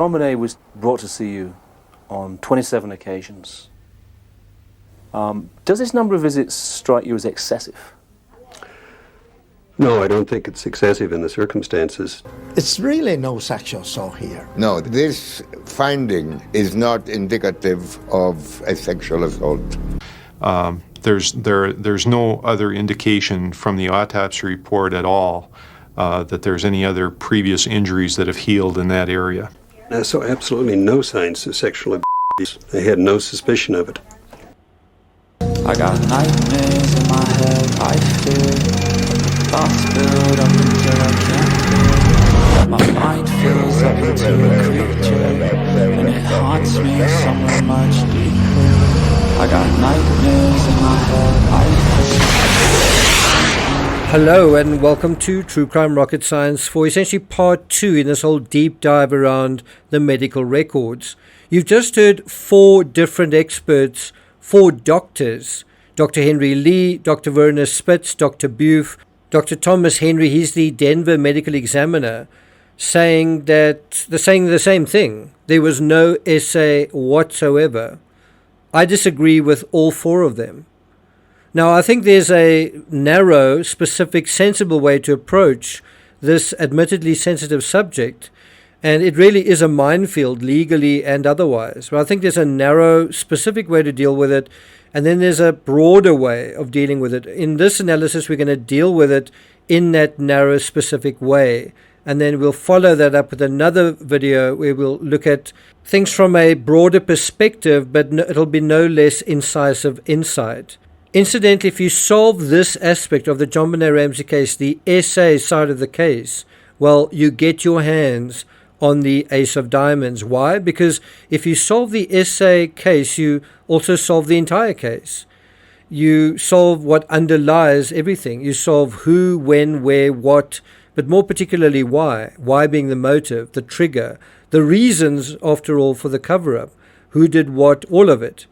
JonBenet was brought to see you on 27 occasions. Does this number of visits strike you as excessive? No, I don't think it's excessive in the circumstances. It's really no sexual assault here. No, this finding is not indicative of a sexual assault. There's no other indication from the autopsy report at all that there's any other previous injuries that have healed in that area. So absolutely no signs of sexual abuse. I had no suspicion of it. I got nightmares in my head, I fear thoughts build up until I can't feel. My mind fills up into a creature, and it haunts me somewhere much deeper. I got nightmares in my head, I fear. Hello and welcome to True Crime Rocket Science for essentially part 2 in this whole deep dive around the medical records. You've just heard 4 different experts, 4 doctors, Dr. Henry Lee, Dr. Werner Spitz, Dr. Buef, Dr. Thomas Henry, he's the Denver medical examiner, saying the same thing. There was no essay whatsoever. I disagree with all 4 of them. Now, I think there's a narrow, specific, sensible way to approach this admittedly sensitive subject, and it really is a minefield legally and otherwise. But I think there's a narrow, specific way to deal with it, and then there's a broader way of dealing with it. In this analysis, we're going to deal with it in that narrow, specific way, and then we'll follow that up with another video where we'll look at things from a broader perspective, but it'll be no less incisive insight. Incidentally, if you solve this aspect of the JonBenet Ramsey case, the essay side of the case, well, you get your hands on the Ace of Diamonds. Why? Because if you solve the essay case, you also solve the entire case. You solve what underlies everything. You solve who, when, where, what, but more particularly why. Why being the motive, the trigger, the reasons, after all, for the cover-up. Who did what, all of it.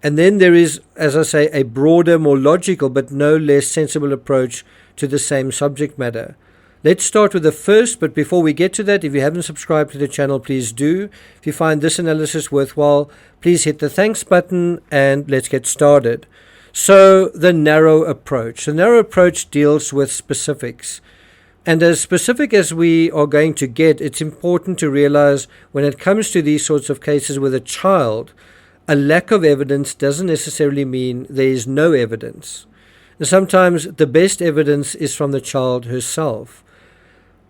And then there is, as I say, a broader, more logical, but no less sensible approach to the same subject matter. Let's start with the first, but before we get to that, if you haven't subscribed to the channel, please do. If you find this analysis worthwhile, please hit the thanks button and let's get started. So, the narrow approach. The narrow approach deals with specifics. And as specific as we are going to get, it's important to realize when it comes to these sorts of cases with a child, a lack of evidence doesn't necessarily mean there is no evidence. And sometimes the best evidence is from the child herself.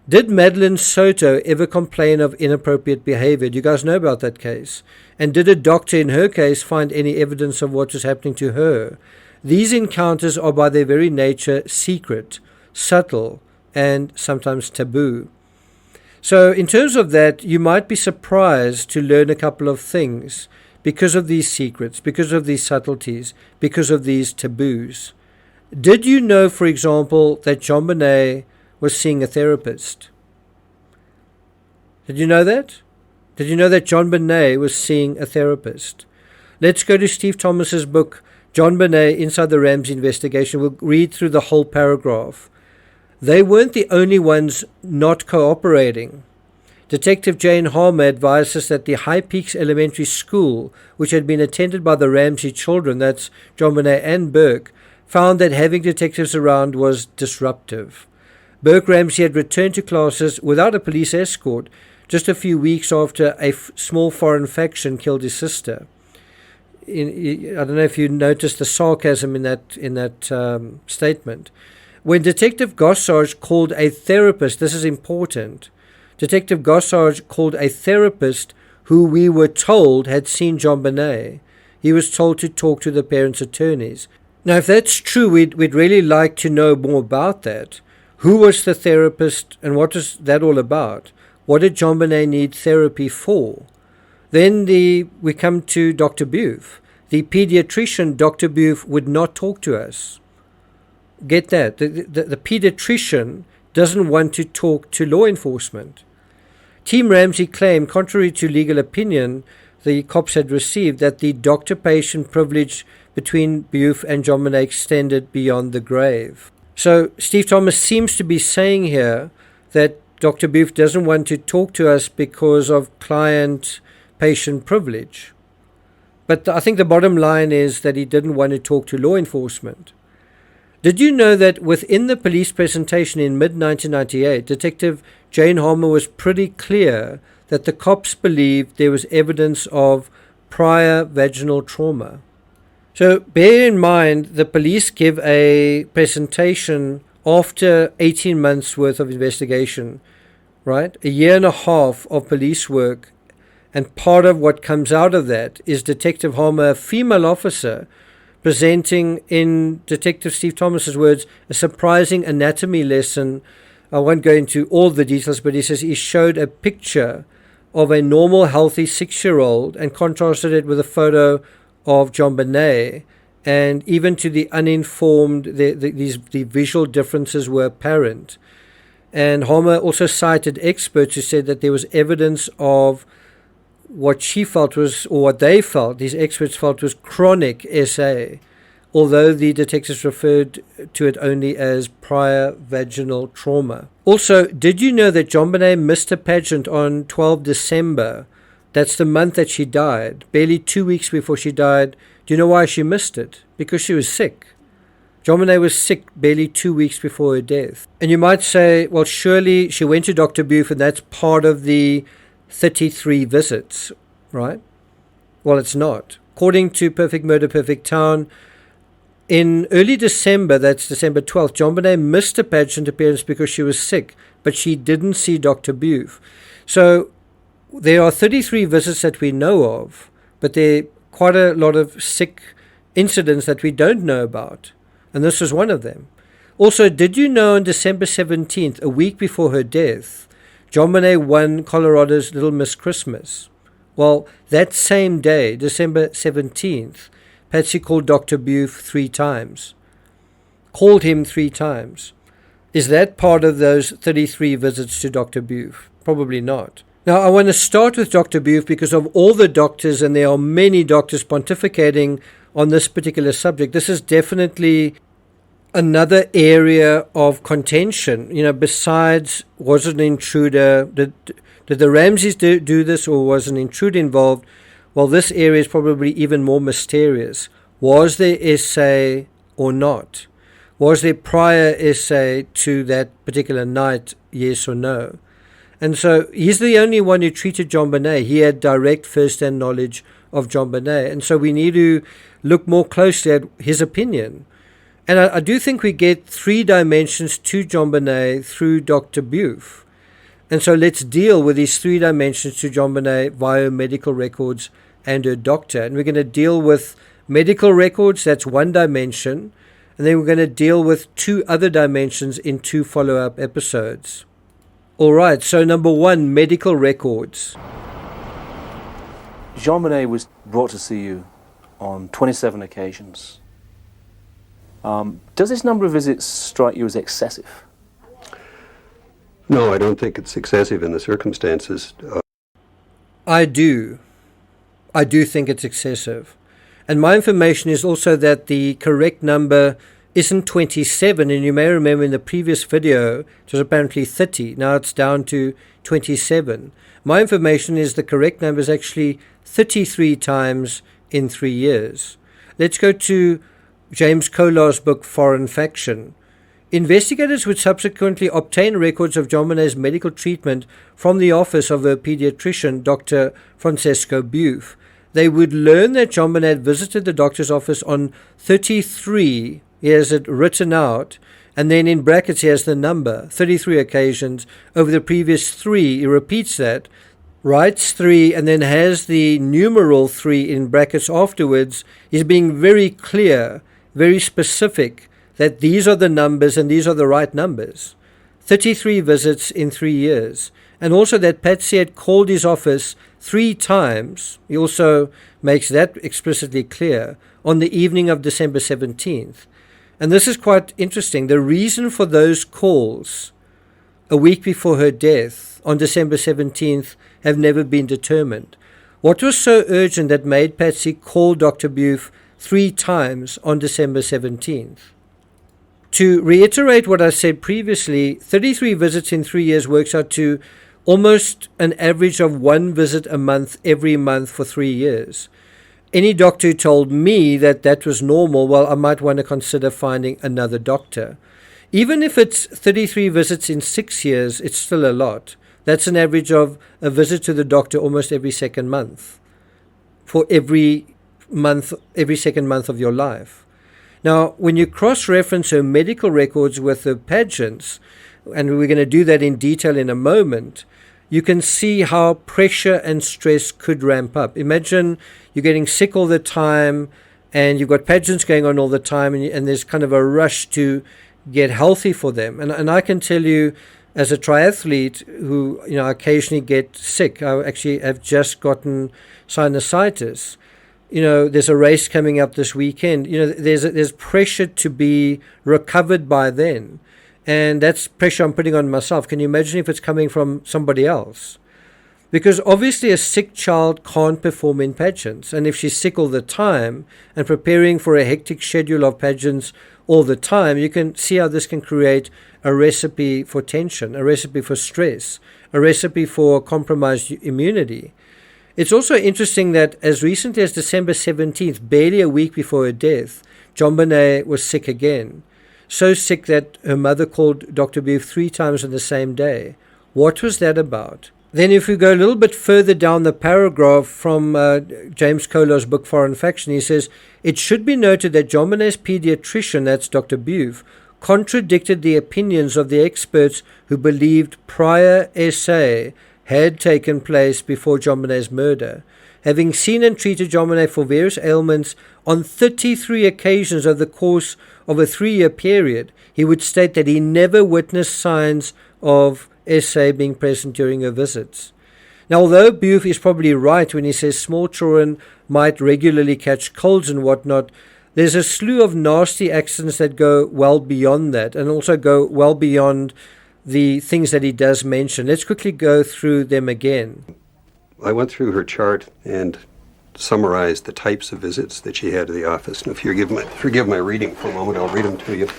Did Madeline Soto ever complain of inappropriate behavior? Do you guys know about that case? And did a doctor in her case find any evidence of what was happening to her? These encounters are by their very nature secret, subtle, and sometimes taboo. So in terms of that, you might be surprised to learn a couple of things because of these secrets, because of these subtleties, because of these taboos. Did you know, for example, that JonBenet was seeing a therapist? Did you know that? Did you know that JonBenet was seeing a therapist? Let's go to Steve Thomas's book, JonBenet Inside the Ramsey Investigation. We'll read through the whole paragraph. They weren't the only ones not cooperating. Detective Jane Harmer advised us that the High Peaks Elementary School, which had been attended by the Ramsey children, that's JonBenet and Burke, found that having detectives around was disruptive. Burke Ramsey had returned to classes without a police escort just a few weeks after a small foreign faction killed his sister. I don't know if you noticed the sarcasm in that statement. When Detective Gossage called a therapist, this is important, Detective Gossage called a therapist who we were told had seen JonBenet. He was told to talk to the parents' attorneys. Now, if that's true, we'd really like to know more about that. Who was the therapist and what was that all about? What did JonBenet need therapy for? Then we come to Dr. Buef. The pediatrician, Dr. Buef, would not talk to us. Get that? The pediatrician doesn't want to talk to law enforcement. Team Ramsey claimed, contrary to legal opinion the cops had received, that the doctor-patient privilege between Buef and JonBenet extended beyond the grave. So Steve Thomas seems to be saying here that Dr. Booth doesn't want to talk to us because of client-patient privilege. But I think the bottom line is that he didn't want to talk to law enforcement. Did you know that within the police presentation in mid-1998, Detective Jane Harmer was pretty clear that the cops believed there was evidence of prior vaginal trauma? So bear in mind, the police give a presentation after 18 months worth of investigation, right? A year and a half of police work. And part of what comes out of that is Detective Harmer, a female officer, presenting, in Detective Steve Thomas's words, a surprising anatomy lesson. I won't go into all the details, but he says he showed a picture of a normal, healthy 6-year-old and contrasted it with a photo of JonBenet, and even to the uninformed, the visual differences were apparent. And Harmer also cited experts who said that there was evidence of what she felt was, or what they felt, these experts felt, was chronic SA, although the detectives referred to it only as prior vaginal trauma. Also, did you know that JonBenet missed a pageant on 12 December? That's the month that she died, barely 2 weeks before she died. Do you know why she missed it? Because she was sick. JonBenet was sick barely 2 weeks before her death. And you might say, well, surely she went to Dr. Booth and that's part of the 33 visits, right? Well, it's not. According to Perfect Murder, Perfect Town, in early December, that's December 12th, JonBenet missed a pageant appearance because she was sick, but she didn't see Dr. Booth. So there are 33 visits that we know of, but there are quite a lot of sick incidents that we don't know about, and this was one of them. Also, did you know on December 17th, a week before her death, JonBenet won Colorado's Little Miss Christmas? Well, that same day, December 17th, Patsy called Dr. Booth 3 times. Called him 3 times. Is that part of those 33 visits to Dr. Booth? Probably not. Now, I want to start with Dr. Booth because of all the doctors, and there are many doctors pontificating on this particular subject. This is definitely another area of contention. You know, besides, was it an intruder? Did the Ramseys do this, or was an intruder involved? Well, this area is probably even more mysterious. Was there SA or not? Was there prior SA to that particular night, yes or no? And so he's the only one who treated JonBenet. He had direct first-hand knowledge of JonBenet. And so we need to look more closely at his opinion. And I do think we get 3 dimensions to JonBenet through Dr. Booth. And so let's deal with these 3 dimensions to JonBenet via medical records and her doctor. And we're going to deal with medical records, that's 1 dimension. And then we're going to deal with 2 other dimensions in 2 follow-up episodes. All right, so number 1, medical records. JonBenet was brought to see you on 27 occasions. Does this number of visits strike you as excessive? No, I don't think it's excessive in the circumstances. I do think it's excessive. And my information is also that the correct number isn't 27, and you may remember in the previous video it was apparently 30. Now it's down to 27. My information is the correct number is actually 33 times in 3 years. Let's go to James Kolar's book, Foreign Faction. Investigators would subsequently obtain records of JonBenet's medical treatment from the office of her pediatrician, Dr. Francesco Booth. They would learn that JonBenet visited the doctor's office on 33, he has it written out, and then in brackets he has the number, 33 occasions over the previous 3. He repeats that, writes 3, and then has the numeral 3 in brackets afterwards. He's being very clear, very specific, that these are the numbers and these are the right numbers. 33 visits in 3 years. And also that Patsy had called his office 3 times. He also makes that explicitly clear on the evening of December 17th. And this is quite interesting. The reason for those calls a week before her death on December 17th have never been determined. What was so urgent that made Patsy call Dr. Booth 3 times on December 17th? To reiterate what I said previously, 33 visits in 3 years works out to almost an average of 1 visit a month every month for 3 years. Any doctor who told me that that was normal, well, I might want to consider finding another doctor. Even if it's 33 visits in 6 years, it's still a lot. That's an average of a visit to the doctor almost every second month, for every second month of your life. Now, when you cross-reference her medical records with her pageants, and we're going to do that in detail in a moment, you can see how pressure and stress could ramp up. Imagine you're getting sick all the time, and you've got pageants going on all the time, and there's kind of a rush to get healthy for them. And I can tell you, as a triathlete who, occasionally get sick, I actually have just gotten sinusitis. There's a race coming up this weekend. There's pressure to be recovered by then. And that's pressure I'm putting on myself. Can you imagine if it's coming from somebody else? Because obviously a sick child can't perform in pageants. And if she's sick all the time and preparing for a hectic schedule of pageants all the time, you can see how this can create a recipe for tension, a recipe for stress, a recipe for compromised immunity. It's also interesting that as recently as December 17th, barely a week before her death, JonBenet was sick again. So sick that her mother called Dr. Beef 3 times on the same day. What was that about? Then if we go a little bit further down the paragraph from James Kohler's book Foreign Faction, he says, it should be noted that JonBenet's pediatrician, that's Dr. Beef, contradicted the opinions of the experts who believed prior SA had taken place before JonBenet's murder. Having seen and treated JonBenet for various ailments on 33 occasions over the course of a 3-year period, he would state that he never witnessed signs of SA being present during her visits. Now, although Beef is probably right when he says small children might regularly catch colds and whatnot, there's a slew of nasty accidents that go well beyond that, and also go well beyond the things that he does mention. Let's quickly go through them again. I went through her chart and summarized the types of visits that she had to the office. And if you forgive my reading for a moment, I'll read them to you.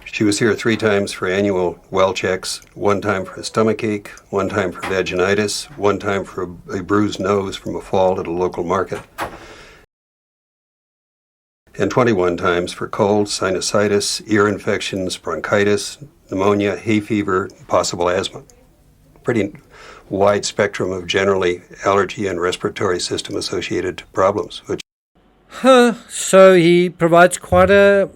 She was here 3 times for annual well checks, 1 time for a stomach ache, 1 time for vaginitis, 1 time for a bruised nose from a fall at a local market, and 21 times for cold, sinusitis, ear infections, bronchitis, pneumonia, hay fever, possible asthma. Pretty wide spectrum of generally allergy and respiratory system associated problems. So he provides quite a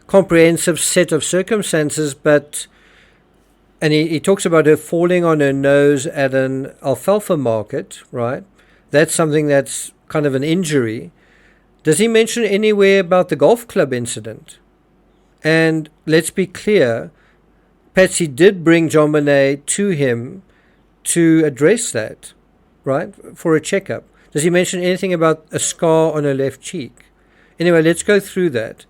comprehensive set of circumstances, and he talks about her falling on her nose at an alfalfa market, right? That's something that's kind of an injury. Does he mention anywhere about the golf club incident? And let's be clear, Patsy did bring JonBenet to him to address that, right, for a checkup. Does he mention anything about a scar on her left cheek? Anyway, let's go through that.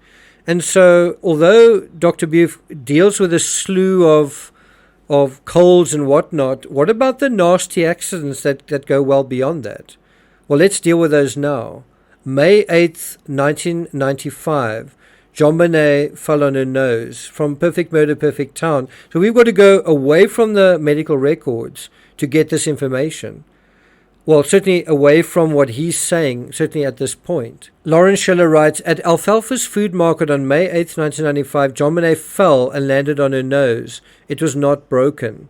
And so, although Dr. Beef deals with a slew of colds and whatnot, what about the nasty accidents that go well beyond that? Well, let's deal with those now. May 8th, 1995, JonBenet fell on her nose from Perfect Murder, Perfect Town. So we've got to go away from the medical records to get this information. Well, certainly away from what he's saying, certainly at this point. Lauren Schiller writes, at Alfalfa's food market on May 8th, 1995, JonBenet fell and landed on her nose. It was not broken.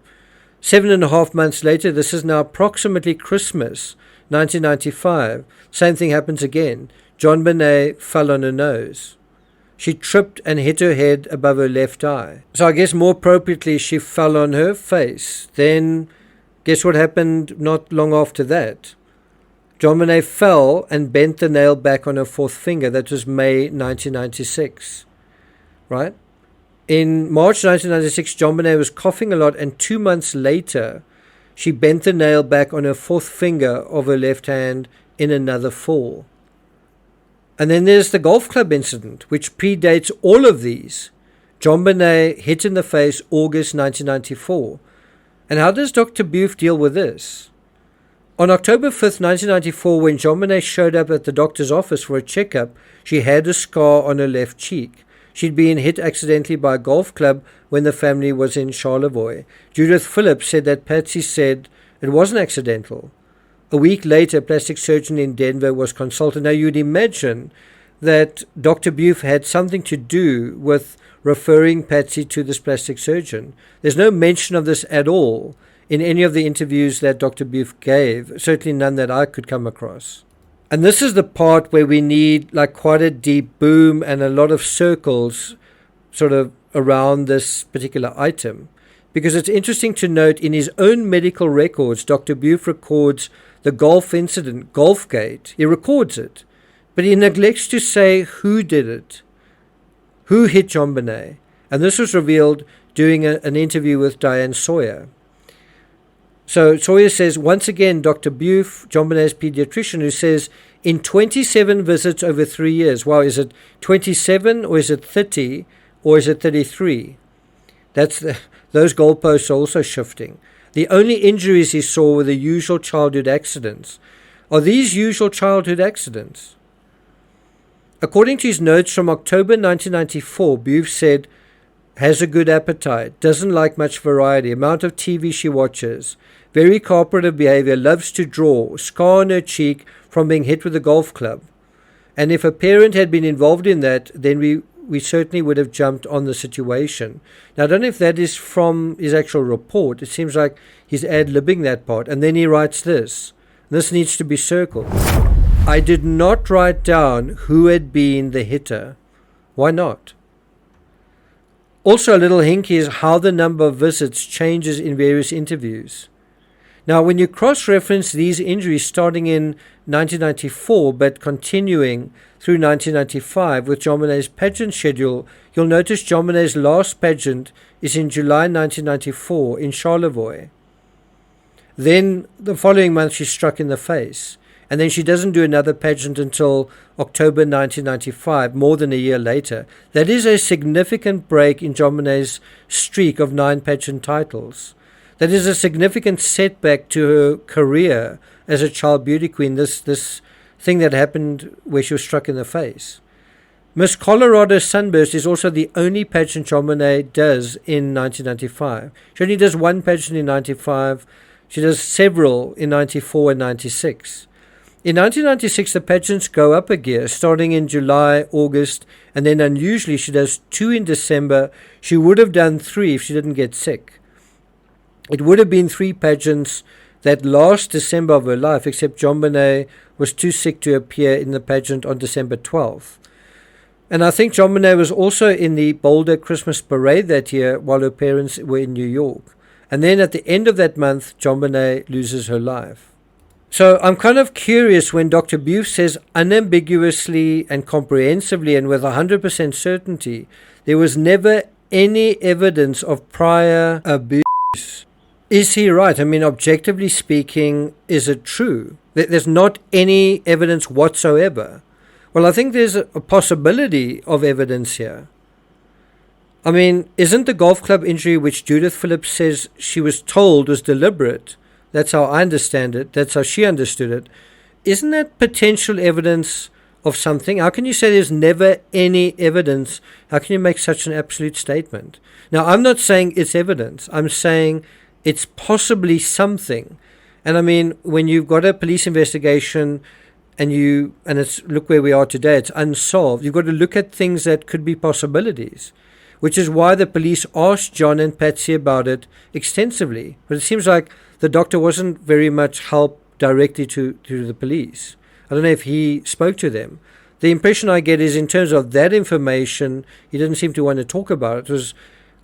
7.5 months later, this is now approximately Christmas, 1995. Same thing happens again. JonBenet fell on her nose. She tripped and hit her head above her left eye. So I guess more appropriately, she fell on her face. Then, guess what happened not long after that? JonBenet fell and bent the nail back on her 4th finger. That was May 1996. Right? In March 1996, JonBenet was coughing a lot, and 2 months later, she bent the nail back on her 4th finger of her left hand in another fall. And then there's the golf club incident, which predates all of these. JonBenet hit in the face August 1994. And how does Dr. Beef deal with this? On October 5th, 1994, when JonBenet showed up at the doctor's office for a checkup, she had a scar on her left cheek. She'd been hit accidentally by a golf club when the family was in Charlevoix. Judith Phillips said that Patsy said it wasn't accidental. A week later, a plastic surgeon in Denver was consulted. Now, you'd imagine that Dr. Buffe had something to do with referring Patsy to this plastic surgeon. There's no mention of this at all in any of the interviews that Dr. Buffe gave, certainly none that I could come across. And this is the part where we need like quite a deep boom and a lot of circles sort of around this particular item. Because it's interesting to note in his own medical records, Dr. Buffe records the golf incident, Golfgate. He records it. But he neglects to say who did it, who hit JonBenet. And this was revealed during an interview with Diane Sawyer. So Sawyer says, once again, Dr. Buffe, JonBenet's pediatrician, who says, in 27 visits over 3 years, wow, is it 27 or is it 30 or is it 33? Those goalposts are also shifting. The only injuries he saw were the usual childhood accidents. Are these usual childhood accidents? According to his notes from October 1994, Buffe said, has a good appetite, doesn't like much variety, amount of TV she watches, very cooperative behavior, loves to draw, scar on her cheek from being hit with a golf club. And if a parent had been involved in that, then we certainly would have jumped on the situation. Now, I don't know if that is from his actual report. It seems like he's ad-libbing that part. And then he writes this. This needs to be circled. I did not write down who had been the hitter. Why not? Also, a little hint is how the number of visits changes in various interviews. Now, when you cross-reference these injuries starting in 1994 but continuing through 1995 with JonBenet's pageant schedule, you'll notice JonBenet's last pageant is in July 1994 in Charlevoix. Then the following month she's struck in the face. And then she doesn't do another pageant until October 1995, more than a year later. That is a significant break in JonBenet's streak of 9 pageant titles. That is a significant setback to her career as a child beauty queen, this thing that happened where she was struck in the face. Miss Colorado Sunburst is also the only pageant JonBenet does in 1995. She only does one pageant in 95. She does several in 94 and 96. In 1996, the pageants go up a gear, starting in July, August, and then unusually she does 2 in December. She would have done 3 if she didn't get sick. It would have been 3 pageants that last December of her life, except JonBenet was too sick to appear in the pageant on December 12th. And I think JonBenet was also in the Boulder Christmas Parade that year while her parents were in New York. And then at the end of that month, JonBenet loses her life. So I'm kind of curious when Dr. Buffe says unambiguously and comprehensively and with 100% certainty, there was never any evidence of prior abuse. Is he right? I mean, objectively speaking, is it true? There's not any evidence whatsoever. Well, I think there's a possibility of evidence here. I mean, isn't the golf club injury which Judith Phillips says she was told was deliberate? That's how I understand it. That's how she understood it. Isn't that potential evidence of something? How can you say there's never any evidence? How can you make such an absolute statement? Now, I'm not saying it's evidence. I'm saying it's possibly something. And I mean, when you've got a police investigation and it's look where we are today, it's unsolved. You've got to look at things that could be possibilities, which is why the police asked John and Patsy about it extensively. But it seems like the doctor wasn't very much help directly to the police. I don't know if he spoke to them. The impression I get is in terms of that information, he didn't seem to want to talk about it. It was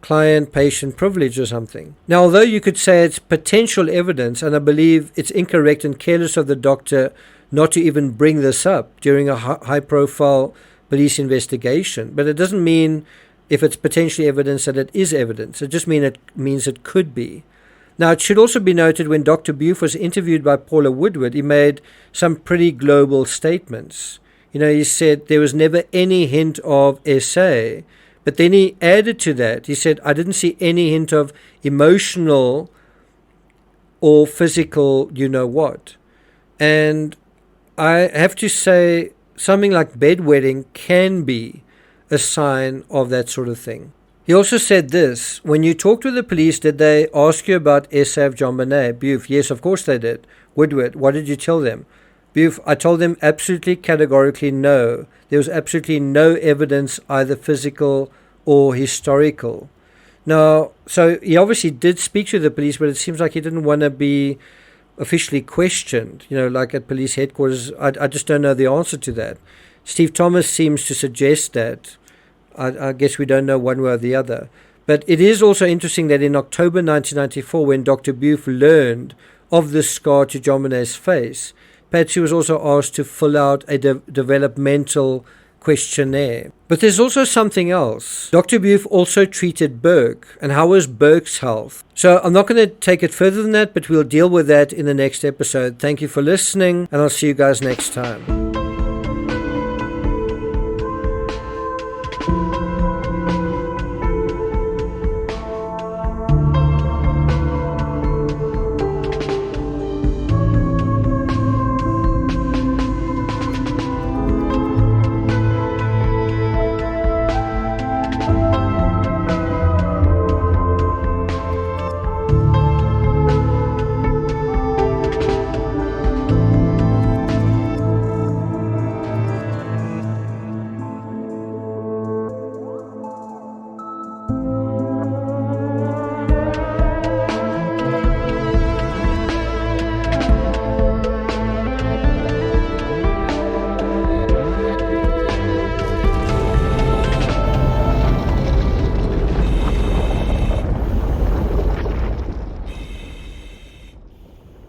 client-patient privilege or something. Now, although you could say it's potential evidence, and I believe it's incorrect and careless of the doctor not to even bring this up during a high-profile police investigation, but it doesn't mean if it's potentially evidence that it is evidence. It just means it could be. Now, it should also be noted when Dr. Buffe was interviewed by Paula Woodward, he made some pretty global statements. You know, he said there was never any hint of SA, but then he added to that. He said, I didn't see any hint of emotional or physical you-know-what. And I have to say, something like bedwetting can be a sign of that sort of thing. He also said this: when you talked to the police, did they ask you about essay of JonBenet? Boof: yes, of course they did. Woodward: what did you tell them? Boof: I told them absolutely categorically no. There was absolutely no evidence, either physical or historical. Now, so he obviously did speak to the police, but it seems like he didn't want to be officially questioned, like at police headquarters. I just don't know the answer to that. Steve Thomas seems to suggest that. I guess we don't know one way or the other. But it is also interesting that in October 1994, when Dr. Boof learned of the scar to JonBenet's face, Patsy was also asked to fill out a developmental questionnaire. But there's also something else. Dr. Boof also treated Burke. And how was Burke's health? So I'm not going to take it further than that, but we'll deal with that in the next episode. Thank you for listening, and I'll see you guys next time.